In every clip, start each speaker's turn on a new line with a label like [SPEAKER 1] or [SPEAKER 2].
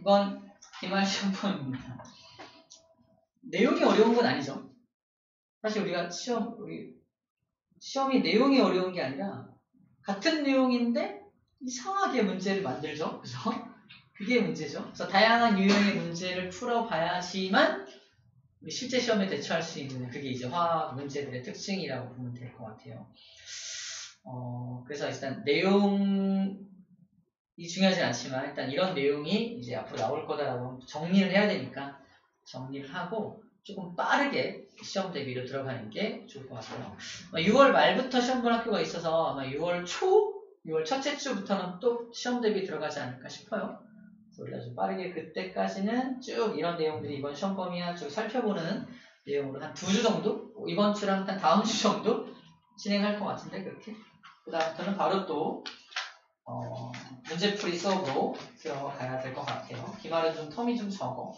[SPEAKER 1] 이번 기말 시험본입니다. 내용이 어려운 건 아니죠. 사실 우리가 시험이 내용이 어려운 게 아니라 같은 내용인데 이상하게 문제를 만들죠. 그래서 그게 문제죠. 그래서 다양한 유형의 문제를 풀어봐야지만 우리 실제 시험에 대처할 수 있는 그게 이제 화학 문제들의 특징이라고 보면 될 것 같아요. 그래서 일단 내용이 중요하진 않지만 일단 이런 내용이 이제 앞으로 나올 거다라고 정리를 해야 되니까 정리를 하고 조금 빠르게 시험 대비로 들어가는 게 좋을 것 같아요. 6월 말부터 시험 볼 학교가 있어서 아마 6월 첫째 주부터는 또 시험 대비 들어가지 않을까 싶어요. 그래서 우리가 좀 빠르게 그때까지는 쭉 이런 내용들이 이번 시험 범위야 쭉 살펴보는 내용으로 한 2주 정도? 이번 주랑 한 다음 주 정도 진행할 것 같은데 그렇게? 그 다음부터는 바로 또 문제풀이 수업으로 들어가야 될 것 같아요. 기말은 좀 텀이 좀 적어.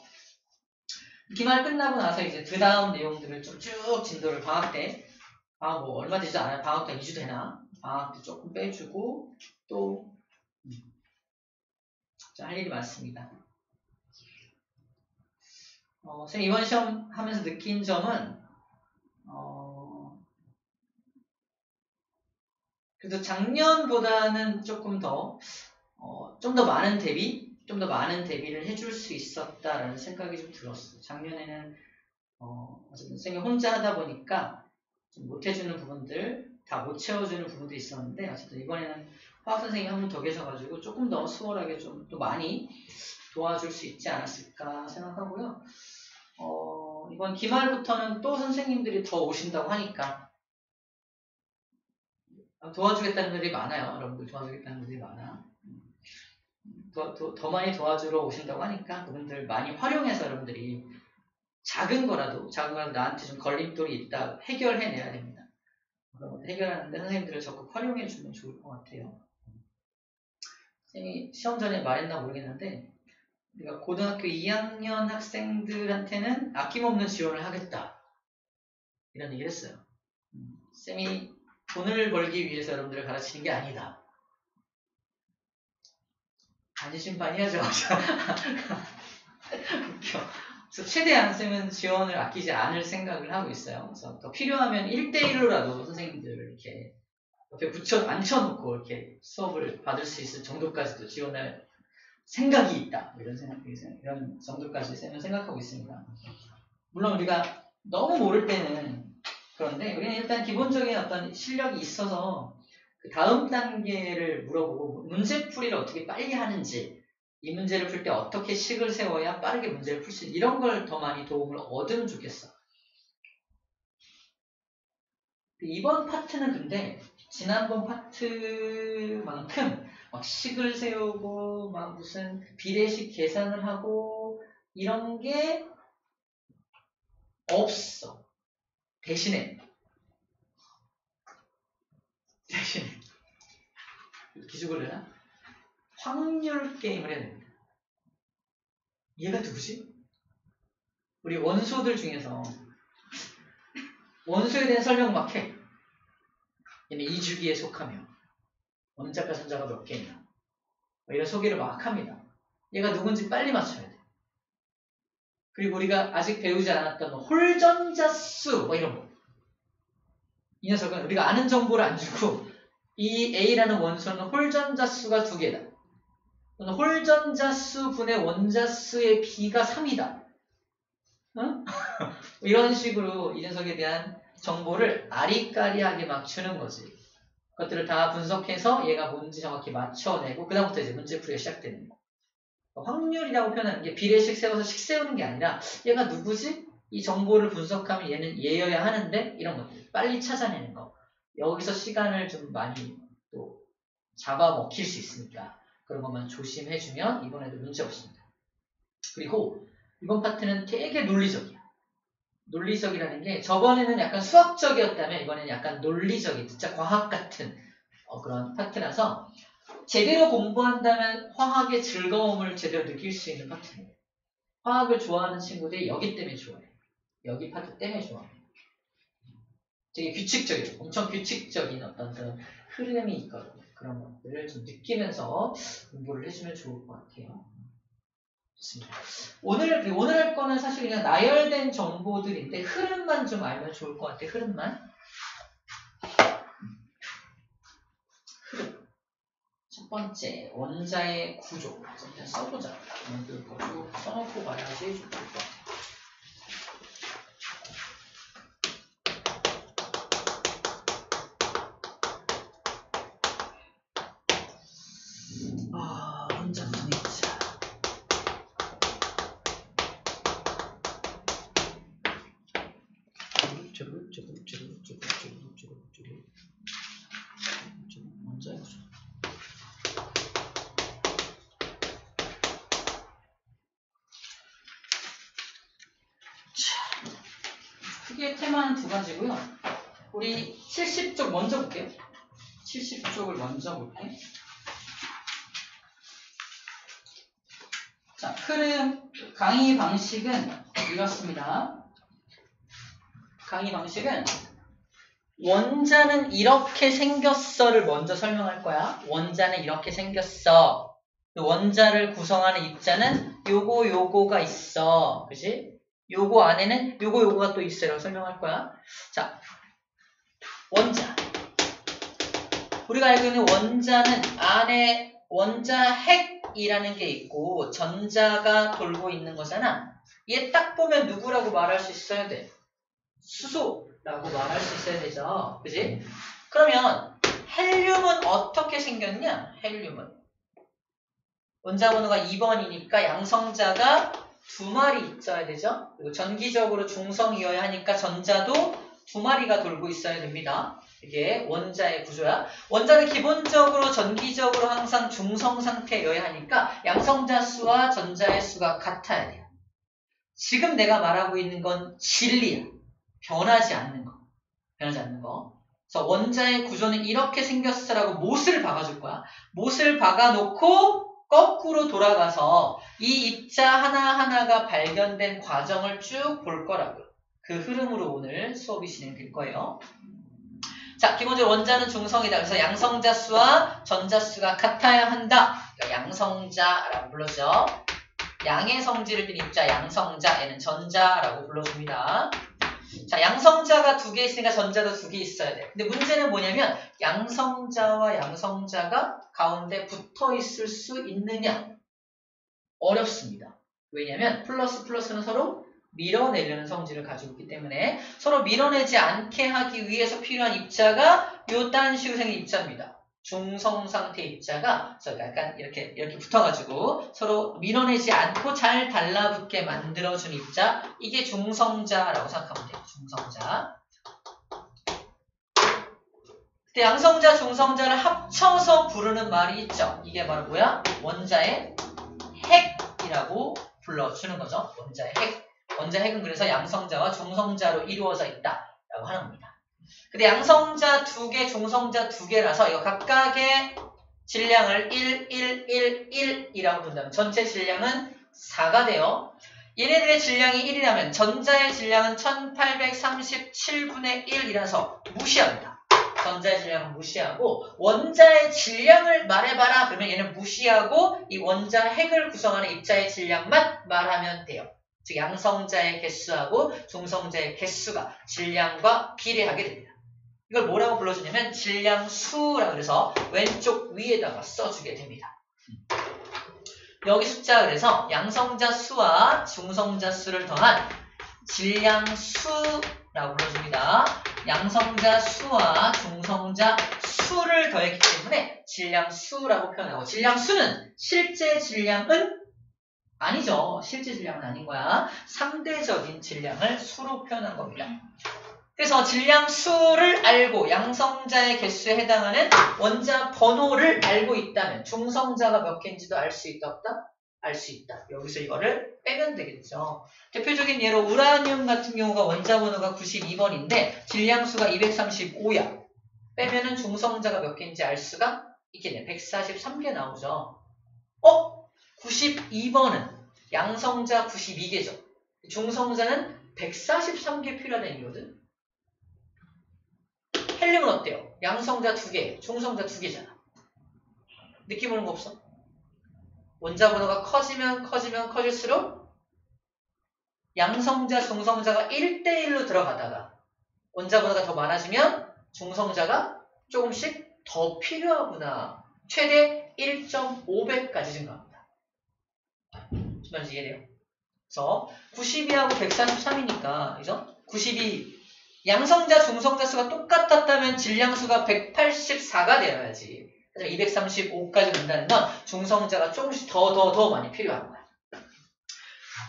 [SPEAKER 1] 기말 끝나고 나서 이제 그 다음 내용들을 좀 쭉 진도를 방학 때 뭐 얼마 되지 않아요. 방학 때 2주 되나? 방학 때 조금 빼주고 또 할 일이 많습니다. 선생님 이번 시험 하면서 느낀 점은 그래도 작년보다는 조금 더 좀 더 많은 대비를 해줄 수 있었다라는 생각이 좀 들었어요. 작년에는 어쨌든 선생님 혼자 하다 보니까 좀 못 해주는 부분들, 다 못 채워주는 부분도 있었는데 어쨌든 이번에는 화학 선생님이 한 분 더 계셔가지고 조금 더 수월하게 좀 또 많이 도와줄 수 있지 않았을까 생각하고요. 이번 기말부터는 또 선생님들이 더 오신다고 하니까 도와주겠다는 분들이 많아요. 여러분들 도와주겠다는 분들이 많아. 더 많이 도와주러 오신다고 하니까 그분들 많이 활용해서 여러분들이 작은 거라도 나한테 좀 걸림돌이 있다 해결해내야 됩니다. 그럼 해결하는데 선생님들을 적극 활용해주면 좋을 것 같아요. 선생님이 시험 전에 말했나 모르겠는데 우리가 고등학교 2학년 학생들한테는 아낌없는 지원을 하겠다 이런 얘기를 했어요. 쌤이 돈을 벌기 위해서 여러분들을 가르치는 게 아니다. 안심판이야죠. 웃겨. 그래서 최대한 쌤은 지원을 아끼지 않을 생각을 하고 있어요. 그래서 더 필요하면 1대1로라도 선생님들 이렇게 옆에 앉혀놓고 이렇게 수업을 받을 수 있을 정도까지도 지원할 생각이 있다. 이런 정도까지 쌤은 생각하고 있습니다. 물론 우리가 너무 모를 때는 그런데 우리는 일단 기본적인 어떤 실력이 있어서 그 다음 단계를 물어보고 문제풀이를 어떻게 빨리 하는지 이 문제를 풀 때 어떻게 식을 세워야 빠르게 문제를 풀 수 있는 이런 걸 더 많이 도움을 얻으면 좋겠어. 이번 파트는 근데 지난번 파트만큼 막 식을 세우고 막 무슨 비례식 계산을 하고 이런 게 없어. 대신에 기죽을 내나? 확률 게임을 해야 됩니다. 얘가 누구지? 우리 원소들 중에서 원소에 대한 설명 막 해. 얘는 이 주기에 속하며 원자가 전자가 몇 개냐 이런 소개를 막 합니다. 얘가 누군지 빨리 맞춰야 돼. 그리고 우리가 아직 배우지 않았던 홀전자수 이런 거. 이 녀석은 우리가 아는 정보를 안 주고 이 A라는 원소는 홀전자수가 2개다. 홀전자수 분의 원자수의 B가 3이다. 응? 이런 식으로 이 녀석에 대한 정보를 아리까리하게 막 주는 거지. 그것들을 다 분석해서 얘가 뭔지 정확히 맞춰내고 그 다음부터 이제 문제풀이가 시작되는 거. 확률이라고 표현하는 게 비례식 세워서 식 세우는 게 아니라 얘가 누구지? 이 정보를 분석하면 얘는 얘여야 하는데 이런 것들 빨리 찾아내는 거. 여기서 시간을 좀 많이 또 잡아먹힐 수 있으니까 그런 것만 조심해주면 이번에도 문제 없습니다. 그리고 이번 파트는 되게 논리적이야. 논리적이라는 게 저번에는 약간 수학적이었다면 이번에는 약간 논리적인 진짜 과학 같은 그런 파트라서 제대로 공부한다면 화학의 즐거움을 제대로 느낄 수 있는 파트예요. 화학을 좋아하는 친구들이 여기 때문에 좋아해요. 여기 파트 때문에 좋아해요. 되게 규칙적이에요. 엄청 규칙적인 어떤 그런 흐름이 있거든요. 그런 것들을 좀 느끼면서 공부를 해주면 좋을 것 같아요. 좋습니다. 오늘 할 거는 사실 그냥 나열된 정보들인데 흐름만 좀 알면 좋을 것 같아요. 흐름만. 흐름. 첫 번째, 원자의 구조. 일단 써보자. 이걸 쭉 써놓고 가야지 좋을 것 같아요. 원자 구성의 입자. 원자의 구성. 크게 테마는 두 가지고요. 우리 70쪽 먼저 볼게요. 70쪽을 먼저 볼게요. 자, 흐름 강의 방식은 이렇습니다. 강의 방식은 원자는 이렇게 생겼어를 먼저 설명할 거야. 원자는 이렇게 생겼어. 원자를 구성하는 입자는 요거가 있어. 그치? 요거 안에는 요거가 또 있어요. 설명할 거야. 자, 원자. 우리가 알고 있는 원자는 안에 원자 핵이라는 게 있고 전자가 돌고 있는 거잖아. 얘 딱 보면 누구라고 말할 수 있어야 돼? 수소라고 말할 수 있어야 되죠. 그지? 그러면 헬륨은 어떻게 생겼냐? 헬륨은 원자 번호가 2번이니까 양성자가 2마리 있어야 되죠. 그리고 전기적으로 중성이어야 하니까 전자도 2마리가 돌고 있어야 됩니다. 이게 원자의 구조야. 원자는 기본적으로 전기적으로 항상 중성 상태여야 하니까 양성자 수와 전자의 수가 같아야 돼요. 지금 내가 말하고 있는 건 진리야. 변하지 않는 거. 변하지 않는 거. 그래서 원자의 구조는 이렇게 생겼어라고 못을 박아줄 거야. 못을 박아놓고 거꾸로 돌아가서 이 입자 하나하나가 발견된 과정을 쭉 볼 거라고요. 그 흐름으로 오늘 수업이 진행될 거예요. 자, 기본적으로 원자는 중성이다. 그래서 양성자 수와 전자 수가 같아야 한다. 그러니까 양성자라고 불러죠. 양의 성질을 띤 입자 양성자, 얘는 전자라고 불러줍니다. 자, 양성자가 2개 있으니까 전자도 2개 있어야 돼. 근데 문제는 뭐냐면 양성자와 양성자가 가운데 붙어 있을 수 있느냐? 어렵습니다. 왜냐면 플러스는 서로 밀어내려는 성질을 가지고 있기 때문에 서로 밀어내지 않게 하기 위해서 필요한 입자가 요딴 식으로 생긴 입자입니다. 중성 상태 입자가 약간 이렇게 붙어가지고 서로 밀어내지 않고 잘 달라붙게 만들어준 입자, 이게 중성자라고 생각하면 돼요. 중성자. 근데 양성자, 중성자를 합쳐서 부르는 말이 있죠. 이게 바로 뭐야? 원자의 핵이라고 불러주는 거죠. 원자의 핵. 원자 핵은 그래서 양성자와 중성자로 이루어져 있다라고 하는 겁니다. 근데 양성자 2개, 중성자 2개라서 이거 각각의 질량을 1이라고 본다면 전체 질량은 4가 돼요. 얘네들의 질량이 1이라면 전자의 질량은 1837분의 1이라서 무시합니다. 전자의 질량은 무시하고 원자의 질량을 말해봐라 그러면 얘는 무시하고 이 원자 핵을 구성하는 입자의 질량만 말하면 돼요. 즉 양성자의 개수하고 중성자의 개수가 질량과 비례하게 됩니다. 이걸 뭐라고 불러주냐면 질량수라고 해서 왼쪽 위에다가 써주게 됩니다. 여기 숫자 그래서 양성자 수와 중성자 수를 더한 질량수라고 불러줍니다. 양성자 수와 중성자 수를 더했기 때문에 질량수라고 표현하고 질량수는 실제 질량은 아니죠. 실제 질량은 아닌 거야. 상대적인 질량을 수로 표현한 겁니다. 그래서 질량수를 알고 양성자의 개수에 해당하는 원자 번호를 알고 있다면 중성자가 몇 개인지도 알 수 있다 없다? 알 수 있다. 여기서 이거를 빼면 되겠죠. 대표적인 예로 우라늄 같은 경우가 원자 번호가 92번인데 질량수가 235야. 빼면은 중성자가 몇 개인지 알 수가 있겠네. 143개 나오죠. 92번은 양성자 92개죠. 중성자는 143개 필요하다는 얘기거든. 헬륨은 어때요? 양성자 2개, 중성자 2개잖아. 느낌 오는 거 없어? 원자 번호가 커지면 커질수록 양성자, 중성자가 1대1로 들어가다가 원자 번호가 더 많아지면 중성자가 조금씩 더 필요하구나. 최대 1.5배까지 증가합니다. 무슨 말인지 이해돼요? 그래서 92하고 143이니까 그죠? 92 양성자, 중성자 수가 똑같았다면 질량수가 184가 되어야지. 235까지 간다는 건 중성자가 조금씩 더 많이 필요한 거야.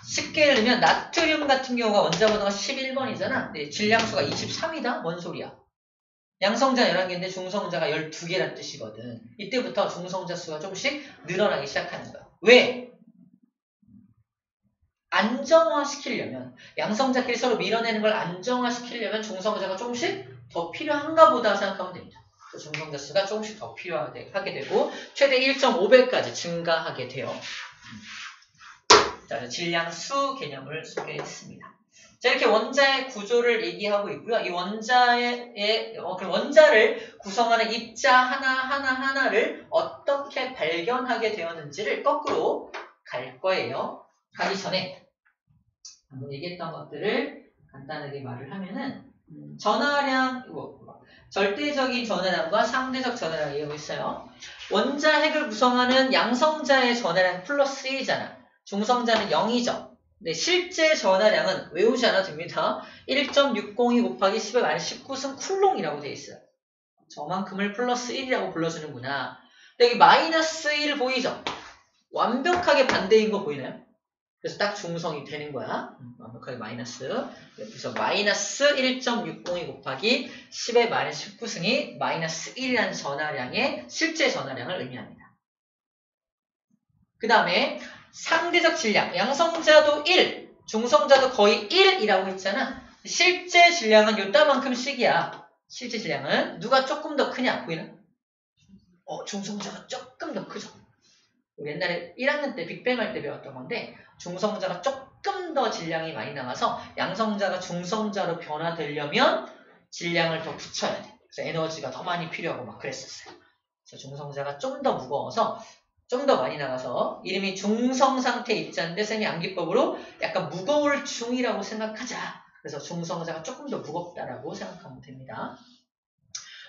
[SPEAKER 1] 쉽게 예를 들면 나트륨 같은 경우가 원자 번호가 11번이잖아. 근데 질량수가 23이다? 뭔 소리야? 양성자 11개인데 중성자가 12개란 뜻이거든. 이때부터 중성자 수가 조금씩 늘어나기 시작하는 거야. 왜? 안정화시키려면 양성자끼리 서로 밀어내는 걸 안정화시키려면 중성자가 조금씩 더 필요한가 보다 생각하면 됩니다. 중성자 수가 조금씩 더 필요하게 되고 최대 1.5배까지 증가하게 돼요. 자, 질량수 개념을 소개했습니다. 자, 이렇게 원자의 구조를 얘기하고 있고요. 이 원자를 구성하는 입자 하나를 어떻게 발견하게 되었는지를 거꾸로 갈 거예요. 가기 전에 방금 얘기했던 것들을 간단하게 말을 하면은 전하량, 절대적인 전하량과 상대적 전하량 얘기하고 있어요. 원자 핵을 구성하는 양성자의 전하량 플러스 1이잖아. 중성자는 0이죠. 네, 실제 전하량은 외우지 않아도 됩니다. 1.602 곱하기 10의 19승 쿨롱이라고 되어 있어요. 저만큼을 플러스 1이라고 불러주는구나. 근데 여기 마이너스 1 보이죠? 완벽하게 반대인 거 보이나요? 그래서 딱 중성이 되는 거야. 완벽하게 마이너스. 그래서 마이너스 1.602 곱하기 10의 19승이 마이너스 1이라는 전하량의 실제 전하량을 의미합니다. 그 다음에 상대적 질량. 양성자도 1, 중성자도 거의 1이라고 했잖아. 실제 질량은 요따만큼씩이야. 실제 질량은 누가 조금 더 크냐? 보이나? 중성자가 조금 더 크죠. 우리 옛날에 1학년 때 빅뱅 할 때 배웠던 건데 중성자가 조금 더 질량이 많이 나가서 양성자가 중성자로 변화되려면 질량을 더 붙여야 돼. 그래서 에너지가 더 많이 필요하고 막 그랬었어요. 그래서 중성자가 좀 더 무거워서 좀 더 많이 나가서 이름이 중성 상태 입자인데 쌤이 암기법으로 약간 무거울 중이라고 생각하자. 그래서 중성자가 조금 더 무겁다라고 생각하면 됩니다.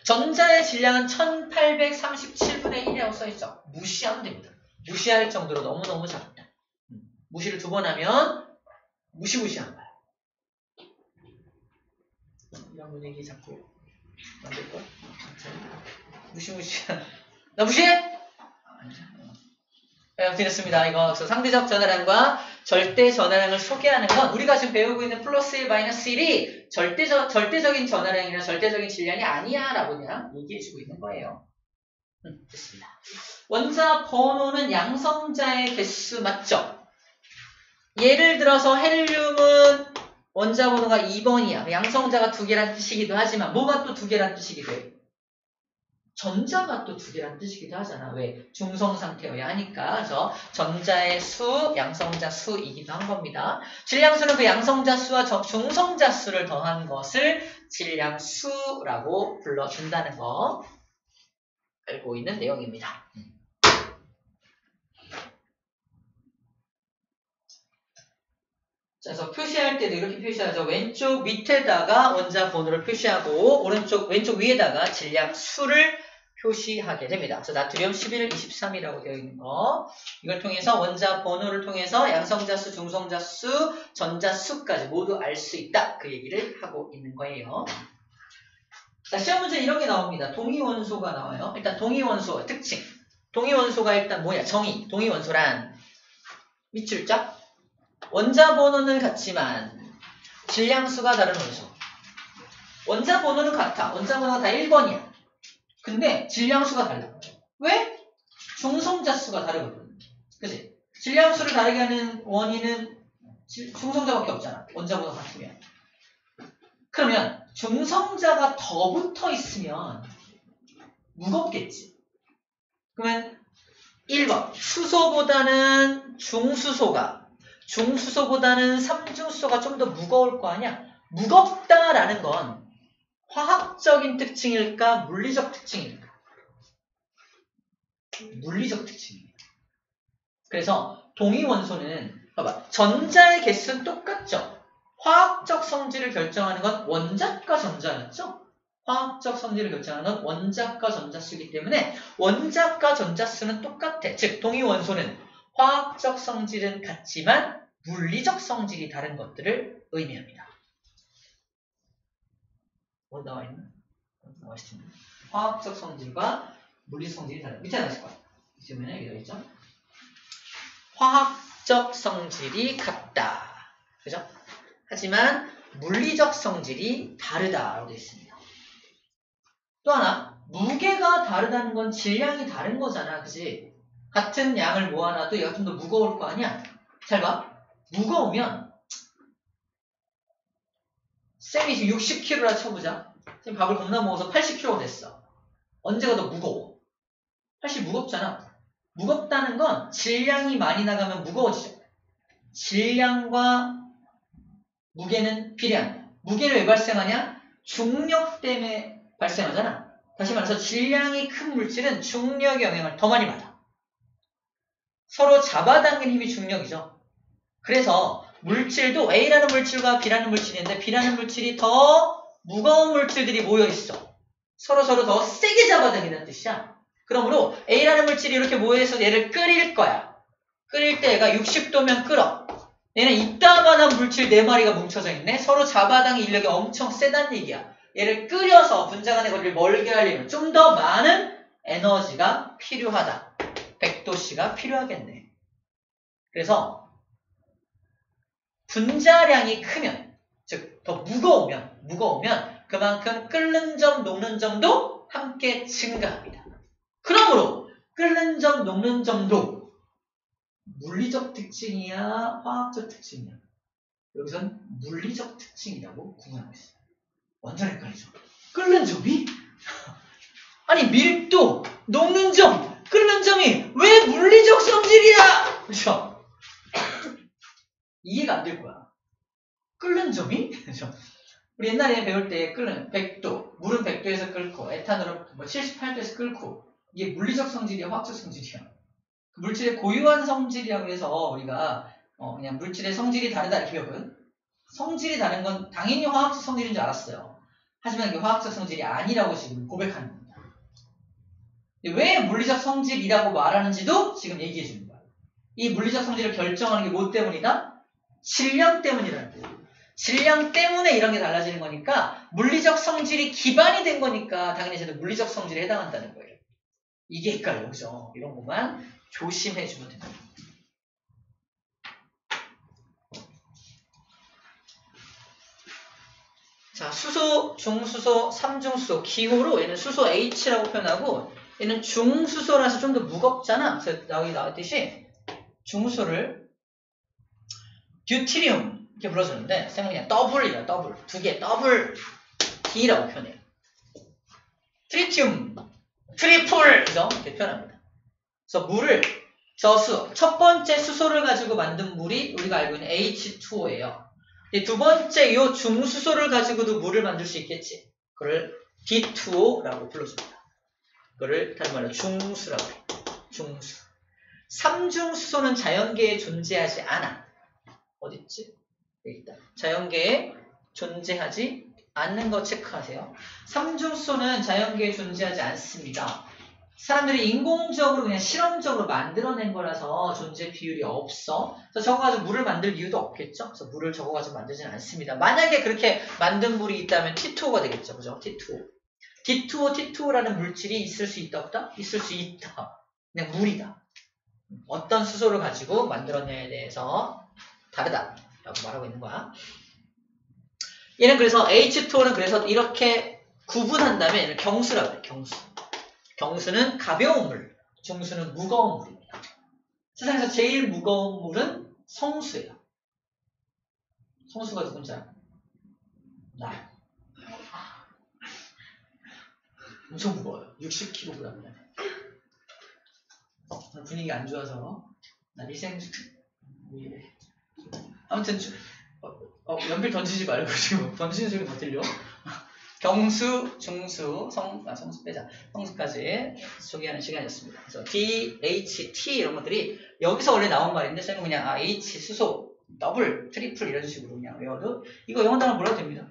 [SPEAKER 1] 전자의 질량은 1837분의 1이라고 써있죠. 무시하면 됩니다. 무시할 정도로 너무너무 작다. 무시를 2번 하면 무시무시한 거야. 이런 분위기 자꾸 만들 거야? 무시무시한. 나 무시해? 드렸습니다. 이거 그래서 상대적 전하량과 절대 전하량을 소개하는 건 우리가 지금 배우고 있는 플러스 1, 마이너스 1이 절대적인 전하량이나 절대적인 질량이 아니야 라고 그냥 얘기해주고 있는 거예요. 됐습니다. 원자 번호는 양성자의 개수 맞죠? 예를 들어서 헬륨은 원자 번호가 2번이야. 양성자가 2개란 뜻이기도 하지만 뭐가 또 2개란 뜻이기도 해? 전자가 또 2개란 뜻이기도 하잖아. 왜? 중성 상태여야 하니까. 그래서 전자의 수, 양성자 수이기도 한 겁니다. 질량수는 그 양성자 수와 중성자 수를 더한 것을 질량수라고 불러준다는 거 알고 있는 내용입니다. 그래서 표시할 때도 이렇게 표시하죠. 왼쪽 밑에다가 원자 번호를 표시하고 왼쪽 위에다가 질량수를 표시하게 됩니다. 그래서 나트륨 11, 23이라고 되어 있는 거. 이걸 통해서 원자 번호를 통해서 양성자 수, 중성자 수, 전자 수까지 모두 알 수 있다. 그 얘기를 하고 있는 거예요. 자, 시험 문제 이런 게 나옵니다. 동위원소가 나와요. 일단 동위원소 특징. 동위원소가 일단 뭐야? 정의. 동위원소란 밑줄자. 원자 번호는 같지만 질량수가 다른 원소. 원자 번호는 같아. 원자 번호가 다 1번이야. 근데 질량수가 달라. 왜? 중성자 수가 다르거든. 그치? 질량수를 다르게 하는 원인은 중성자밖에 없잖아. 원자 번호 같으면. 그러면 중성자가 더 붙어 있으면 무겁겠지. 그러면 1번 수소보다는 중수소보다는 삼중수소가 좀 더 무거울 거 아니야? 무겁다라는 건 화학적인 특징일까? 물리적 특징일까? 물리적 특징이에요. 그래서 동위원소는 봐봐. 전자의 개수는 똑같죠? 화학적 성질을 결정하는 건 원자과 전자였죠? 화학적 성질을 결정하는 건 원자과 전자수이기 때문에 원자과 전자수는 똑같아. 즉 동위원소는 화학적 성질은 같지만 물리적 성질이 다른 것들을 의미합니다. 뭐 나와있나? 나와있지. 화학적 성질과 물리적 성질이 다른. 밑에 나와있을 거야. 지금은 여기다 있죠? 화학적 성질이 같다. 그죠? 하지만 물리적 성질이 다르다라고 되어 있습니다. 또 하나, 무게가 다르다는 건 질량이 다른 거잖아. 그치? 같은 양을 모아놔도 얘가 좀 더 무거울 거 아니야? 잘 봐. 무거우면 쌤이 지금 60kg라 쳐보자. 지금 밥을 겁나 먹어서 80kg가 됐어. 언제가 더 무거워? 사실 무겁잖아. 무겁다는 건 질량이 많이 나가면 무거워지죠. 질량과 무게는 비례한다. 무게는 왜 발생하냐? 중력 때문에 발생하잖아. 다시 말해서 질량이 큰 물질은 중력의 영향을 더 많이 받아. 서로 잡아당기는 힘이 중력이죠. 그래서 물질도 A라는 물질과 B라는 물질이 있는데 B라는 물질이 더 무거운 물질들이 모여있어. 서로 더 세게 잡아당기는 뜻이야. 그러므로 A라는 물질이 이렇게 모여서 얘를 끓일 거야. 끓일 때 얘가 60도면 끓어. 얘는 이따만한 물질 4마리가 뭉쳐져 있네. 서로 잡아당기 인력이 엄청 세다는 얘기야. 얘를 끓여서 분자 간의 거리를 멀게 하려면 좀 더 많은 에너지가 필요하다. 100도씨가 필요하겠네. 그래서 분자량이 크면, 즉 더 무거우면 그만큼 끓는 점, 녹는 점도 함께 증가합니다. 그러므로 끓는 점, 녹는 점도 물리적 특징이야, 화학적 특징이야? 여기선 물리적 특징이라고 구분하고 있어요. 완전 헷갈리죠? 끓는 점이? 아니 밀도, 녹는 점, 끓는 점이 왜 물리적 성질이야? 그렇죠? 이해가 안 될 거야. 끓는 점이? 그렇죠? 우리 옛날에 배울 때 끓는 100도, 물은 100도에서 끓고 에탄올은 78도에서 끓고 이게 물리적 성질이야, 화학적 성질이야? 그 물질의 고유한 성질이라고 해서 우리가 그냥 물질의 성질이 다르다 기억은 성질이 다른 건 당연히 화학적 성질인 줄 알았어요. 하지만 이게 화학적 성질이 아니라고 지금 고백하는 겁니다. 왜 물리적 성질이라고 말하는지도 지금 얘기해 주는 거야. 이 물리적 성질을 결정하는 게 뭐 때문이다? 질량 때문이라는 거예요. 질량 때문에 이런 게 달라지는 거니까 물리적 성질이 기반이 된 거니까 당연히 저도 물리적 성질에 해당한다는 거예요. 이게 헷갈려. 그죠? 이런 것만 조심해 주면 됩니다. 자, 수소, 중수소, 삼중수소, 기호로 얘는 수소 H라고 표현하고 얘는 중수소라서 좀 더 무겁잖아. 그래서 여기 나왔듯이 중수소를 듀티리움 이렇게 불러주는데 쌤은 그냥 더블이다. 더블. 두 개 더블 D라고 표현해요. 트리튬, 트리플 그죠? 이렇게 표현합니다. 그래서 물을 저수, 첫 번째 수소를 가지고 만든 물이 우리가 알고 있는 H2O예요. 두 번째 이 중수소를 가지고도 물을 만들 수 있겠지. 그걸 D2O라고 불러줍니다. 그거를 다시 말해 중수라고 해요. 중수. 삼중수소는 자연계에 존재하지 않아. 어딨지? 여기 있다. 자연계에 존재하지 않는 거 체크하세요. 삼중수소는 자연계에 존재하지 않습니다. 사람들이 인공적으로 그냥 실험적으로 만들어낸 거라서 존재 비율이 없어. 그래서 저거 가지고 물을 만들 이유도 없겠죠. 그래서 물을 저거 가지고 만들지는 않습니다. 만약에 그렇게 만든 물이 있다면 T2O가 되겠죠. 그죠? T2O. T2O라는 물질이 있을 수 있다 없다? 있을 수 있다. 그냥 물이다. 어떤 수소를 가지고 만들었냐에 대해서 다르다 라고 말하고 있는 거야. 얘는 그래서 H2O는 그래서 이렇게 구분한다면 얘는 경수라고 해요. 경수. 경수는 가벼운 물, 중수는 무거운 물입니다. 세상에서 제일 무거운 물은 성수예요. 성수가 누군지 알아요? 나. 엄청 무거워요. 60kg이네. 오늘 분위기 안 좋아서 나 위생 아무튼 연필 던지지 말고 지금 던지는 소리 더 들려. 경수, 중수, 성수 빼자. 성수까지 소개하는 시간이었습니다. 그래서 D, H, T 이런 것들이 여기서 원래 나온 말인데 저는 그냥 H, 수소, 더블, 트리플 이런 식으로 그냥 외워도 이거 영어 단어 몰라도 됩니다.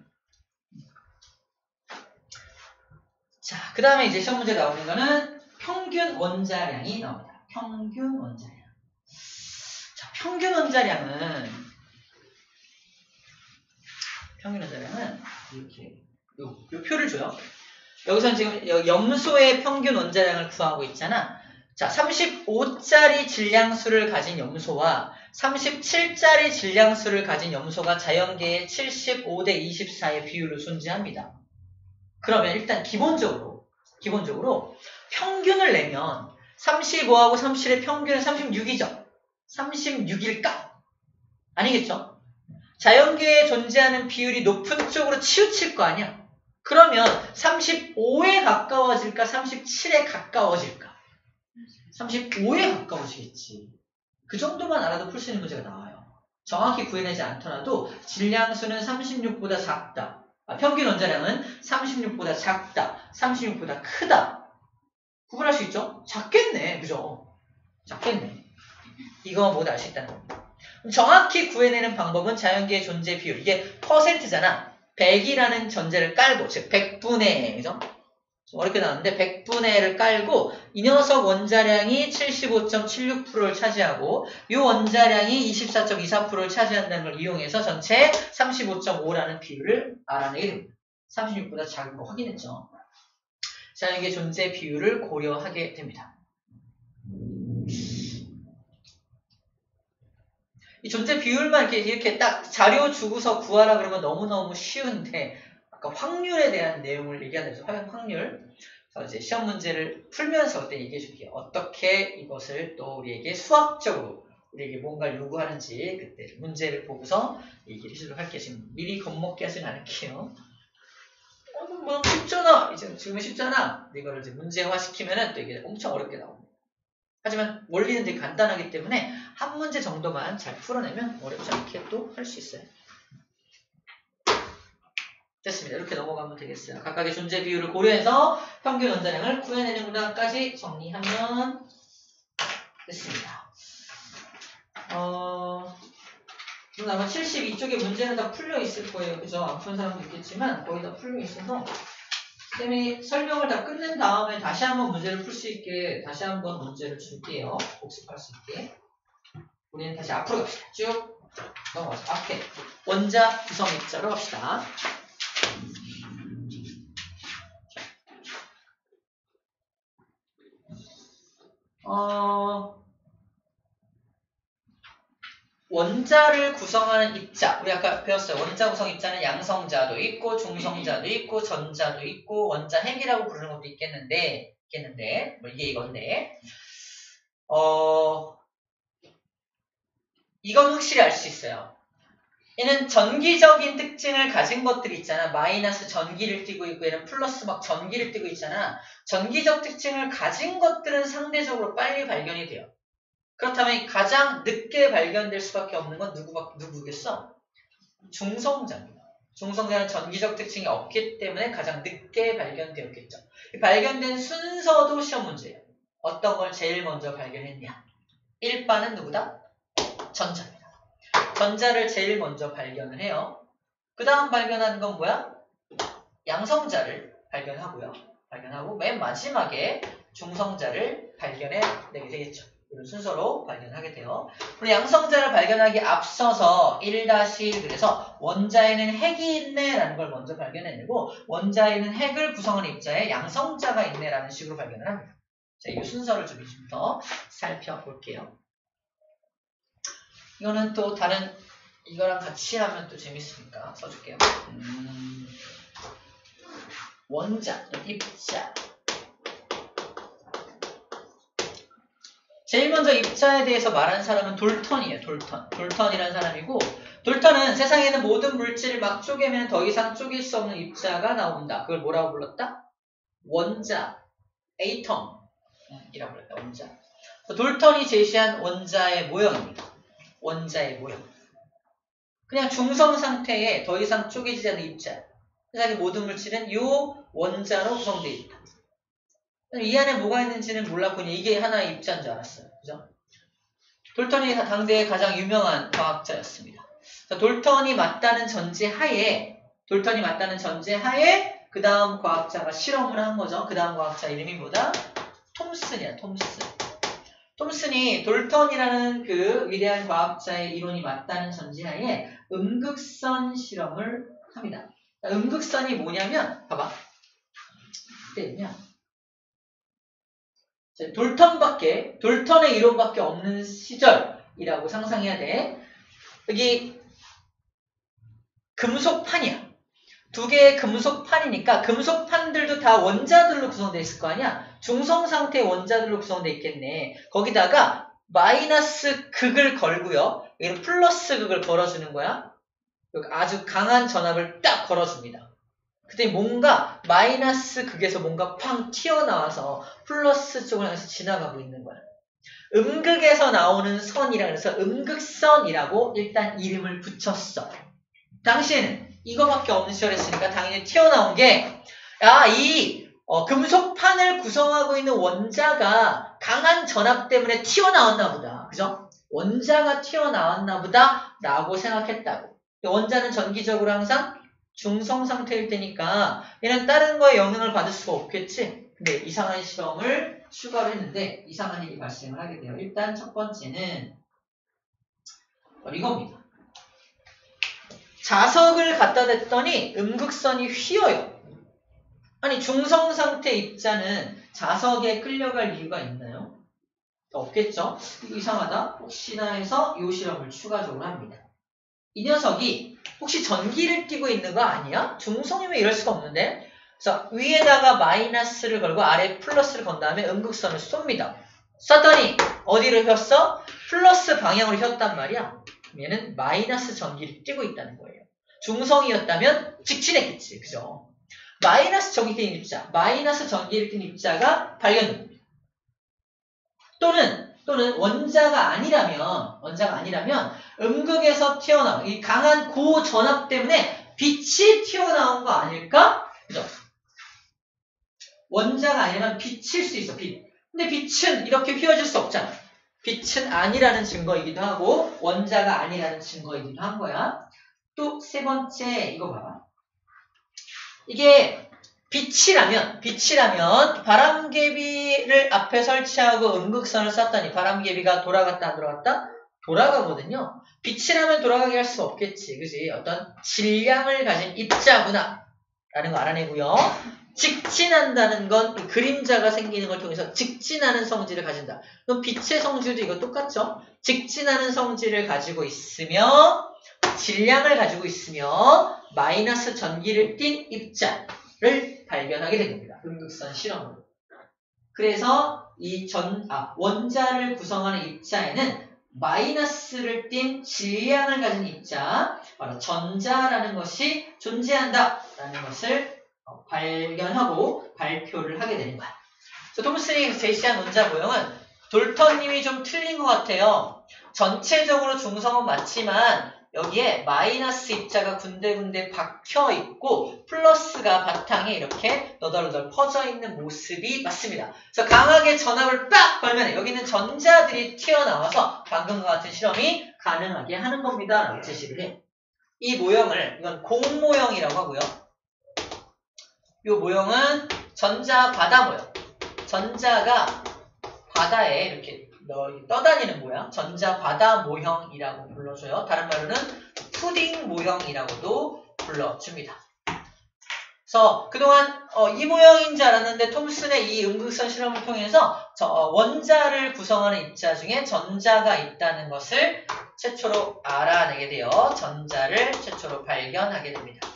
[SPEAKER 1] 자, 그 다음에 이제 시험 문제 나오는 거는 평균 원자량이 나옵니다. 평균 원자량. 자, 평균 원자량은 이렇게 요 표를 줘요. 여기서는 지금 염소의 평균 원자량을 구하고 있잖아. 자, 35짜리 질량수를 가진 염소와 37짜리 질량수를 가진 염소가 자연계의 75대 24의 비율을 존재합니다. 그러면 일단 기본적으로 평균을 내면 35하고 37의 평균은 36이죠. 36일까? 아니겠죠? 자연계에 존재하는 비율이 높은 쪽으로 치우칠 거 아니야? 그러면 35에 가까워질까? 37에 가까워질까? 35에 가까워지겠지. 그 정도만 알아도 풀 수 있는 문제가 나와요. 정확히 구해내지 않더라도 질량수는 36보다 작다. 평균 원자량은 36보다 작다. 36보다 크다. 구분할 수 있죠? 작겠네. 그죠? 작겠네. 이거 모두 알 수 있다는 겁니다. 정확히 구해내는 방법은 자연계의 존재 비율. 이게 퍼센트잖아. 100이라는 전제를 깔고, 즉 100분의, 그죠? 어렵게 나왔는데 100분의를 깔고 이 녀석 원자량이 75.76%를 차지하고 이 원자량이 24.24%를 차지한다는 걸 이용해서 전체 35.5라는 비율을 알아내게 됩니다. 36보다 작은 거 확인했죠. 자연계의 존재 비율을 고려하게 됩니다. 이 존재 비율만 이렇게 딱 자료 주고서 구하라 그러면 너무너무 쉬운데 아까 확률에 대한 내용을 얘기하는 거죠. 확률. 그래서 이제 시험 문제를 풀면서 그때 얘기해 줄게요. 어떻게 이것을 또 우리에게 수학적으로 우리에게 뭔가를 요구하는지 그때 문제를 보고서 얘기를 해주도록 할게요. 지금 미리 겁먹게 하진 않을게요. 뭐 쉽잖아. 지금은 쉽잖아. 이거를 이제 문제화 시키면은 또 이게 엄청 어렵게 나옵니다. 하지만 원리는 되게 간단하기 때문에 한 문제 정도만 잘 풀어내면 어렵지 않게 또 할 수 있어요. 됐습니다. 이렇게 넘어가면 되겠어요. 각각의 존재 비율을 고려해서 평균 원자량을 구해내는 문항까지 정리하면 됐습니다. 그럼 아마 72쪽에 문제는 다 풀려 있을 거예요. 그죠? 안 푼 사람도 있겠지만 거의 다 풀려 있어서 쌤이 설명을 다 끝낸 다음에 다시 한번 문제를 풀 수 있게 다시 한번 문제를 줄게요. 복습할 수 있게. 우리는 다시 앞으로 갑시다. 쭉 넘어가서 앞에 원자 구성 입자로 갑시다. 원자를 구성하는 입자, 우리 아까 배웠어요. 원자 구성 입자는 양성자도 있고 중성자도 있고 전자도 있고 원자 핵이라고 부르는 것도 있겠는데 뭐 이게 이건데 이건 확실히 알 수 있어요. 얘는 전기적인 특징을 가진 것들이 있잖아. 마이너스 전기를 띠고 있고 얘는 플러스 막 전기를 띠고 있잖아. 전기적 특징을 가진 것들은 상대적으로 빨리 발견이 돼요. 그렇다면 가장 늦게 발견될 수밖에 없는 건 누구겠어? 중성자입니다. 중성자는 전기적 특징이 없기 때문에 가장 늦게 발견되었겠죠. 발견된 순서도 시험 문제예요. 어떤 걸 제일 먼저 발견했냐? 1반은 누구다? 전자입니다. 전자를 제일 먼저 발견을 해요. 그 다음 발견하는 건 뭐야? 양성자를 발견하고 맨 마지막에 중성자를 발견해내게 되겠죠. 이런 순서로 발견하게 돼요. 그리고 양성자를 발견하기 앞서서 1- 그래서 원자에는 핵이 있네라는 걸 먼저 발견해내고 원자에는 핵을 구성하는 입자에 양성자가 있네라는 식으로 발견을 합니다. 자, 이 순서를 좀 더 살펴볼게요. 이거는 또 다른 이거랑 같이 하면 또 재밌으니까 써줄게요. 원자, 입자. 제일 먼저 입자에 대해서 말한 사람은 돌턴이에요. 돌턴이라는 사람이고 돌턴은 세상에 있는 모든 물질을 막 쪼개면 더 이상 쪼갤 수 없는 입자가 나온다. 그걸 뭐라고 불렀다? 원자, 에이텀이라고 불렀다. 원자. 돌턴이 제시한 원자의 모형입니다. 원자의 모형. 그냥 중성 상태에 더 이상 쪼개지지 않는 입자. 세상의 모든 물질은 요 원자로 구성되어 있다. 이 안에 뭐가 있는지는 몰랐고 이게 하나의 입자인 줄 알았어요. 그죠? 돌턴이 당대의 가장 유명한 과학자였습니다. 돌턴이 맞다는 전제하에 그 다음 과학자가 실험을 한 거죠. 그 다음 과학자 이름이 뭐다? 톰슨이야. 톰슨이 돌턴이라는 그 위대한 과학자의 이론이 맞다는 전제하에 음극선 실험을 합니다. 음극선이 뭐냐면 봐봐. 그때는요. 돌턴의 이론밖에 없는 시절이라고 상상해야 돼. 여기 금속판이야. 두 개의 금속판이니까 금속판들도 다 원자들로 구성되어 있을 거 아니야? 중성상태의 원자들로 구성되어 있겠네. 거기다가 마이너스 극을 걸고요. 여기는 플러스 극을 걸어주는 거야. 아주 강한 전압을 딱 걸어줍니다. 그때 뭔가 마이너스 극에서 뭔가 팡 튀어나와서 플러스 쪽을 향해서 지나가고 있는 거야. 음극에서 나오는 선이라 그래서 음극선이라고 일단 이름을 붙였어. 당시에는 이거밖에 없는 시절이었으니까 당연히 튀어나온 게 이 금속판을 구성하고 있는 원자가 강한 전압 때문에 튀어나왔나 보다. 그죠? 원자가 튀어나왔나 보다 라고 생각했다고. 원자는 전기적으로 항상 중성 상태일 테니까 얘는 다른 거에 영향을 받을 수가 없겠지. 근데 이상한 실험을 추가로 했는데 이상한 일이 발생을 하게 돼요. 일단 첫 번째는 이겁니다. 자석을 갖다 댔더니 음극선이 휘어요. 아니 중성 상태 입자는 자석에 끌려갈 이유가 있나요? 없겠죠? 이상하다. 혹시나 해서 이 실험을 추가적으로 합니다. 이 녀석이 혹시 전기를 띠고 있는 거 아니야? 중성이면 이럴 수가 없는데. 그래서 위에다가 마이너스를 걸고 아래 플러스를 건 다음에 음극선을 쏩니다. 쐈더니 어디로 휘었어? 플러스 방향으로 휘었단 말이야. 얘는 마이너스 전기를 띠고 있다는 거예요. 중성이었다면 직진했겠지. 그죠? 마이너스 전기 띠는 입자, 마이너스 전기를 띠는 입자가 발견됩니다. 또는 원자가 아니라면 음극에서 튀어나온 이 강한 고전압 때문에 빛이 튀어나온 거 아닐까? 그죠? 원자가 아니라면 빛일 수 있어. 빛. 근데 빛은 이렇게 휘어질 수 없잖아. 빛은 아니라는 증거이기도 하고 원자가 아니라는 증거이기도 한 거야. 또 세 번째 이거 봐봐. 이게 빛이라면 바람개비를 앞에 설치하고 음극선을 쐈더니 바람개비가 돌아갔다 안 돌아갔다? 돌아가거든요. 빛이라면 돌아가게 할 수 없겠지. 그지? 어떤 질량을 가진 입자구나 라는 거 알아내고요. 직진한다는 건 그림자가 생기는 걸 통해서 직진하는 성질을 가진다. 그럼 빛의 성질도 이거 똑같죠? 직진하는 성질을 가지고 있으며 질량을 가지고 있으며 마이너스 전기를 띤 입자를 발견하게 됩니다. 음극선 실험으로. 그래서 이 원자를 구성하는 입자에는 마이너스를 띤 질량을 가진 입자, 바로 전자라는 것이 존재한다라는 것을 발견하고 발표를 하게 되는 거야. 톰슨이 제시한 원자 모형은 돌턴님이 좀 틀린 것 같아요. 전체적으로 중성은 맞지만 여기에 마이너스 입자가 군데군데 박혀 있고 플러스가 바탕에 이렇게 너덜너덜 퍼져 있는 모습이 맞습니다. 그래서 강하게 전압을 빡 걸면 여기는 전자들이 튀어나와서 방금과 같은 실험이 가능하게 하는 겁니다. 라고 제시를 해요. 이 모형을 이건 공 모형이라고 하고요. 이 모형은 전자 바다 모형. 전자가 바다에 이렇게 떠다니는 모양, 전자 바다 모형이라고 불러줘요. 다른 말로는 푸딩 모형이라고도 불러줍니다. 그래서 그동안 이 모형인 줄 알았는데 톰슨의 이 음극선 실험을 통해서 원자를 구성하는 입자 중에 전자가 있다는 것을 최초로 알아내게 되어 전자를 최초로 발견하게 됩니다.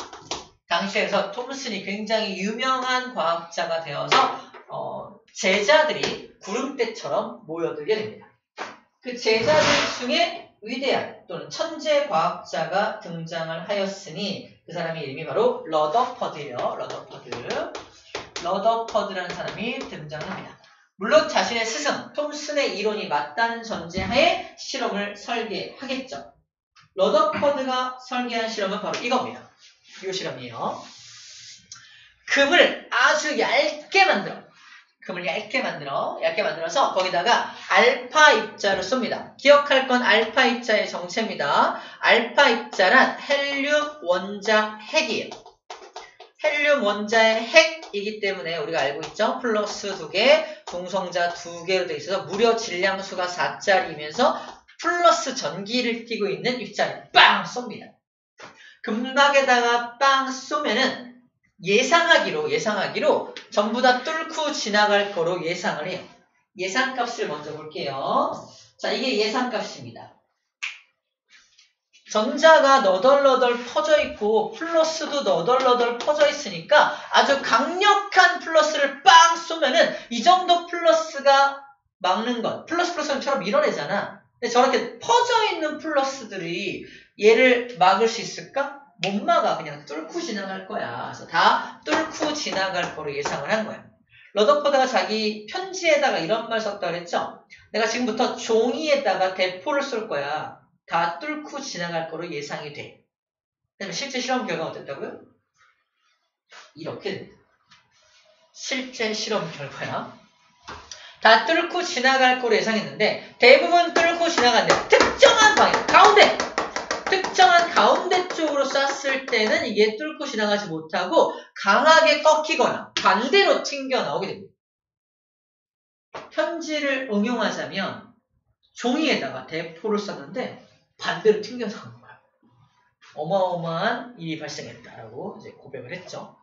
[SPEAKER 1] 당시에서 톰슨이 굉장히 유명한 과학자가 되어서 제자들이 구름대처럼 모여들게 됩니다. 그 제자들 중에 위대한 또는 천재 과학자가 등장을 하였으니 그 사람의 이름이 바로 러더퍼드예요. 러더퍼드라는 사람이 등장합니다. 물론 자신의 스승 톰슨의 이론이 맞다는 전제하에 실험을 설계하겠죠. 러더퍼드가 설계한 실험은 바로 이겁니다. 이 실험이에요. 금을 아주 얇게 만들어. 금을 얇게 만들어서 거기다가 알파 입자를 씁니다. 기억할 건 알파 입자의 정체입니다. 알파 입자란 헬륨 원자 핵이에요. 헬륨 원자의 핵이기 때문에 우리가 알고 있죠. 플러스 2개, 중성자 2개로 되어 있어서 무려 질량수가 4짜리이면서 플러스 전기를 띠고 있는 입자를 빵 쏩니다. 금박에다가 빵 쏘면은 예상하기로 전부 다 뚫고 지나갈 거로 예상을 해요. 예상값을 먼저 볼게요. 자, 이게 예상값입니다. 전자가 너덜너덜 퍼져 있고 플러스도 너덜너덜 퍼져 있으니까 아주 강력한 플러스를 빵 쏘면은 이 정도 플러스가 막는 것. 플러스처럼 밀어내잖아. 근데 저렇게 퍼져 있는 플러스들이 얘를 막을 수 있을까? 못 막아. 그냥 뚫고 지나갈 거야. 그래서 다 뚫고 지나갈 거로 예상을 한 거야. 러더퍼드가 자기 편지에다가 이런 말 썼다고 그랬죠? 내가 지금부터 종이에다가 대포를 쏠 거야. 다 뚫고 지나갈 거로 예상이 돼. 그다음에 실제 실험 결과가 어땠다고요? 이렇게 됩니다. 실제 실험 결과야. 다 뚫고 지나갈 거로 예상했는데 대부분 뚫고 지나갔는데 특정한 방향, 특정한 가운데 쪽으로 쐈을 때는 이게 뚫고 지나가지 못하고 강하게 꺾이거나 반대로 튕겨 나오게 됩니다. 편지를 응용하자면 종이에다가 대포를 쐈는데 반대로 튕겨 나오는 거야. 어마어마한 일이 발생했다라고 이제 고백을 했죠.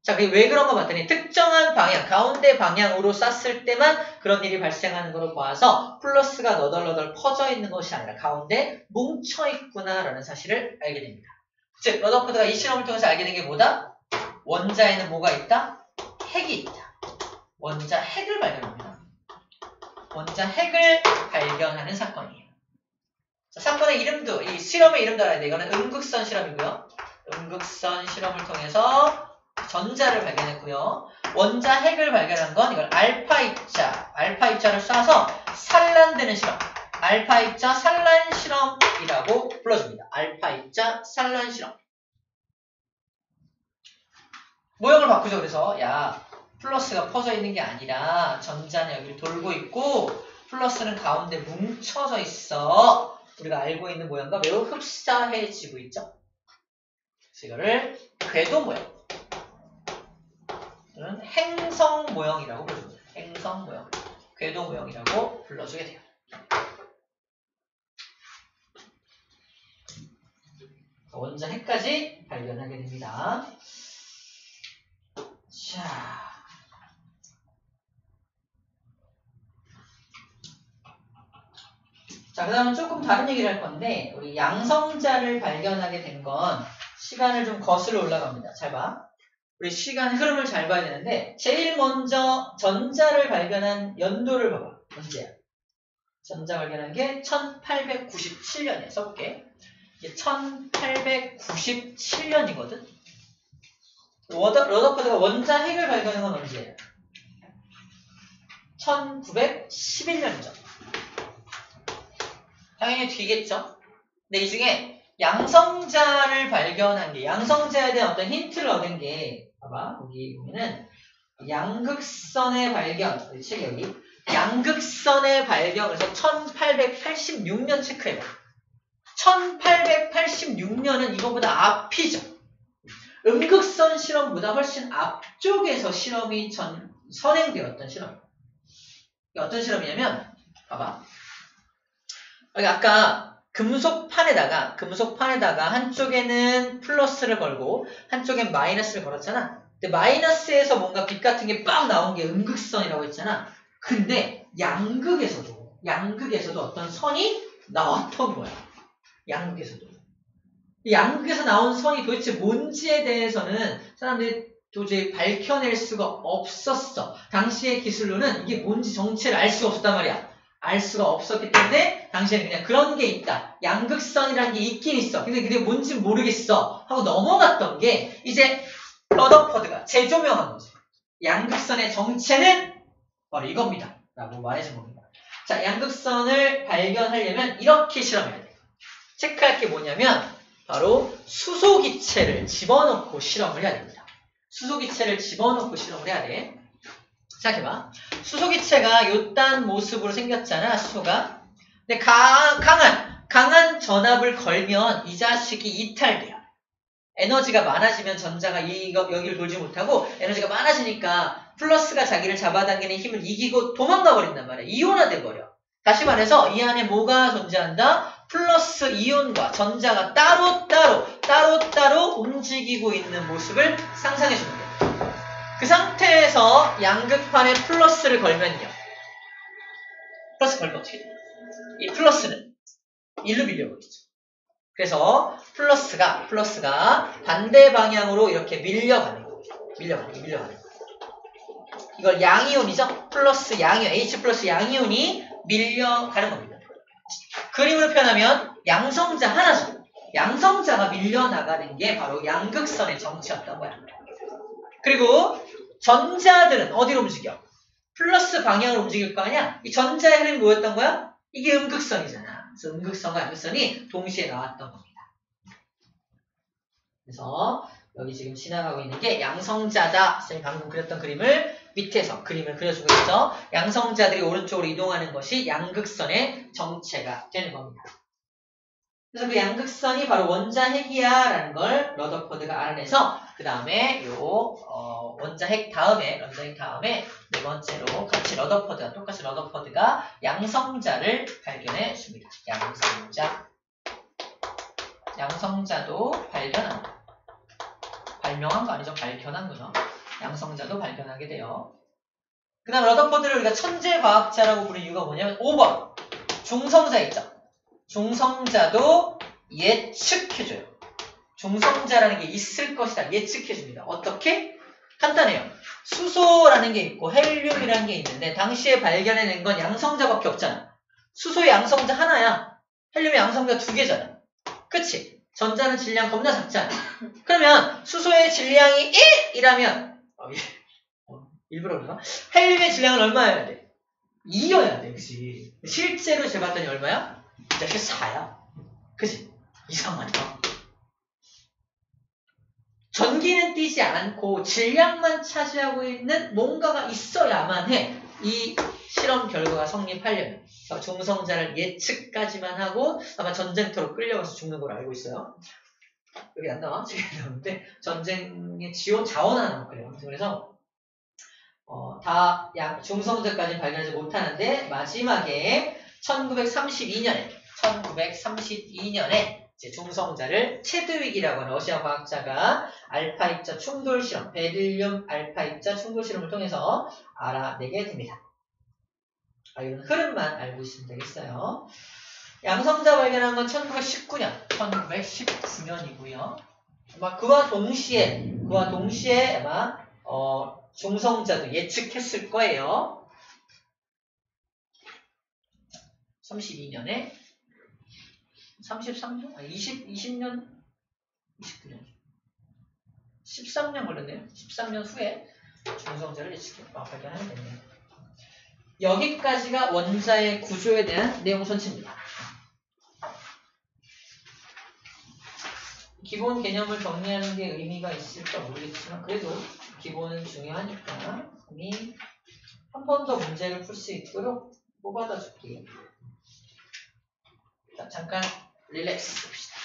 [SPEAKER 1] 자, 그게 왜 그런가 봤더니 특정한 방향, 가운데 방향으로 쐈을 때만 그런 일이 발생하는 걸로 봐서 플러스가 너덜너덜 퍼져 있는 것이 아니라 가운데 뭉쳐있구나라는 사실을 알게 됩니다. 즉, 러더퍼드가 이 실험을 통해서 알게 된 게 뭐다? 원자에는 뭐가 있다? 핵이 있다. 원자 핵을 발견합니다. 원자 핵을 발견하는 사건이에요. 자, 사건의 이름도, 이 실험의 이름도 알아야 돼. 이거는 음극선 실험이고요. 음극선 실험을 통해서 전자를 발견했고요. 원자 핵을 발견한 건 이걸 알파 입자를 쏴서 산란되는 실험, 알파 입자 산란 실험이라고 불러줍니다. 알파 입자 산란 실험. 모형을 바꾸죠. 그래서 야, 플러스가 퍼져 있는 게 아니라 전자는 여기를 돌고 있고 플러스는 가운데 뭉쳐져 있어. 우리가 알고 있는 모양과 매우 흡사해지고 있죠. 그래서 이거를 궤도 모양, 또는 행성 모형이라고 불러줍니다. 행성 모형, 궤도 모형이라고 불러주게 돼요. 원자 핵까지 발견하게 됩니다. 자, 그 다음은 조금 다른 얘기를 할 건데, 우리 양성자를 발견하게 된 건 시간을 좀 거슬러 올라갑니다. 잘 봐. 우리 시간 흐름을 잘 봐야 되는데, 제일 먼저 전자를 발견한 연도를 봐봐. 언제야? 전자 발견한 게 1897년이야. 써볼게. 이게 1897년이거든? 러더퍼드가 원자 핵을 발견한 건 언제예요? 1911년이죠. 당연히 뒤겠죠? 근데 이 중에 양성자를 발견한 게, 양성자에 대한 어떤 힌트를 얻은 게, 봐봐, 여기 보면은, 양극선의 발견, 우리 책 여기, 양극선의 발견, 그래서 1886년 체크해봐. 1886년은 이거보다 앞이죠. 음극선 실험보다 훨씬 앞쪽에서 실험이 선행되었던 실험. 이게 어떤 실험이냐면, 봐봐. 여기 아까 금속판에다가 한쪽에는 플러스를 걸고 한쪽엔 마이너스를 걸었잖아. 근데 마이너스에서 뭔가 빛 같은 게 빵 나온 게 음극선이라고 했잖아. 근데 양극에서도 어떤 선이 나왔던 거야. 양극에서 나온 선이 도대체 뭔지에 대해서는 사람들이 도저히 밝혀낼 수가 없었어. 당시의 기술로는 이게 뭔지 정체를 알 수가 없었단 말이야. 알 수가 없었기 때문에 당시에는 그냥 그런 게 있다. 양극선이라는 게 있긴 있어. 근데 그게 뭔지 모르겠어. 하고 넘어갔던 게 이제 러더퍼드가 재조명한 거지. 양극선의 정체는 바로 이겁니다. 라고 말해준 겁니다. 자, 양극선을 발견하려면 이렇게 실험해야 돼. 체크할 게 뭐냐면 바로 수소기체를 집어넣고 실험을 해야 됩니다. 수소기체를 집어넣고 실험을 해야 돼. 생각해봐. 수소기체가 요딴 모습으로 생겼잖아, 수소가. 근데 강한 전압을 걸면 이 자식이 이탈돼요. 에너지가 많아지면 전자가 여기를 돌지 못하고 에너지가 많아지니까 플러스가 자기를 잡아당기는 힘을 이기고 도망가 버린단 말이야. 이온화돼 버려. 다시 말해서 이 안에 뭐가 존재한다? 플러스 이온과 전자가 따로 움직이고 있는 모습을 상상해 주는 거예요. 그 상태에서 양극판에 플러스를 걸면요. 플러스 걸면 어떻게 돼요? 이 플러스는 1로 밀려버리죠. 그래서 플러스가 반대 방향으로 이렇게 밀려가는 거예요. 밀려가는 거예요. 이걸 양이온이죠? 플러스 양이온, H 플러스 양이온이 밀려가는 겁니다. 그림으로 표현하면 양성자 하나죠. 양성자가 밀려나가는 게 바로 양극선의 정체였던 거야. 그리고 전자들은 어디로 움직여? 플러스 방향으로 움직일 거 아니야? 이 전자의 흐름이 뭐였던 거야? 이게 음극선이잖아. 그래서 음극선과 양극선이 동시에 나왔던 겁니다. 그래서 여기 지금 지나가고 있는 게 양성자다. 선생님이 방금 그렸던 그림을 밑에서 그림을 그려주고 있죠. 양성자들이 오른쪽으로 이동하는 것이 양극선의 정체가 되는 겁니다. 그래서 그 양극선이 바로 원자핵이야라는 걸 러더포드가 알아내서 그 다음에 원자핵 다음에 네 번째로 같이 똑같이 러더포드가 양성자를 발견해 줍니다. 양성자도 발견합니다. 발명한 거 아니죠? 발견한 거죠. 양성자도 발견하게 돼요. 그 다음 러더포드를 우리가 천재과학자라고 부르는 이유가 뭐냐면 5번 중성자 있죠? 중성자도 예측해줘요. 중성자라는 게 있을 것이다. 예측해줍니다. 어떻게? 간단해요. 수소라는 게 있고 헬륨이라는 게 있는데 당시에 발견해낸 건 양성자밖에 없잖아. 수소의 양성자 하나야. 헬륨의 양성자 2개잖아. 그치? 전자는 질량 겁나 작잖아. 그러면 수소의 질량이 1이라면 일부러 그런가? 헬륨의 질량은 얼마여야 돼? 2여야 돼. 그치? 실제로 재봤더니 얼마야? 이렇게 4야. 그치? 이상하죠? 전기는 뛰지 않고 질량만 차지하고 있는 뭔가가 있어야만 해. 이 실험 결과가 성립하려면. 중성자를 예측까지만 하고 아마 전쟁터로 끌려가서 죽는 걸 알고 있어요. 여기 안 나와? 지금 나오는데 전쟁의 자원 하나 그래요. 그래서 다 중성자까지 발견하지 못하는데 마지막에 1932년에 이제 중성자를 체드윅이라고 하는 러시아 과학자가 알파 입자 충돌 실험, 베릴륨 알파 입자 충돌 실험을 통해서 알아내게 됩니다. 이런 흐름만 알고 있으면 되겠어요. 양성자 발견한 건 1919년이고요. 아마 그와 동시에 아마 중성자도 예측했을 거예요. 32년에 33년? 20년? 29년. 13년 걸렸네요. 13년 후에 중성자를 발견하게 됐네요. 여기까지가 원자의 구조에 대한 내용 전체입니다. 기본 개념을 정리하는 게 의미가 있을까 모르겠지만 그래도 기본은 중요하니까 이미 한 번 더 문제를 풀 수 있도록 뽑아다 줄게요. 자, 잠깐 릴렉스 봅시다.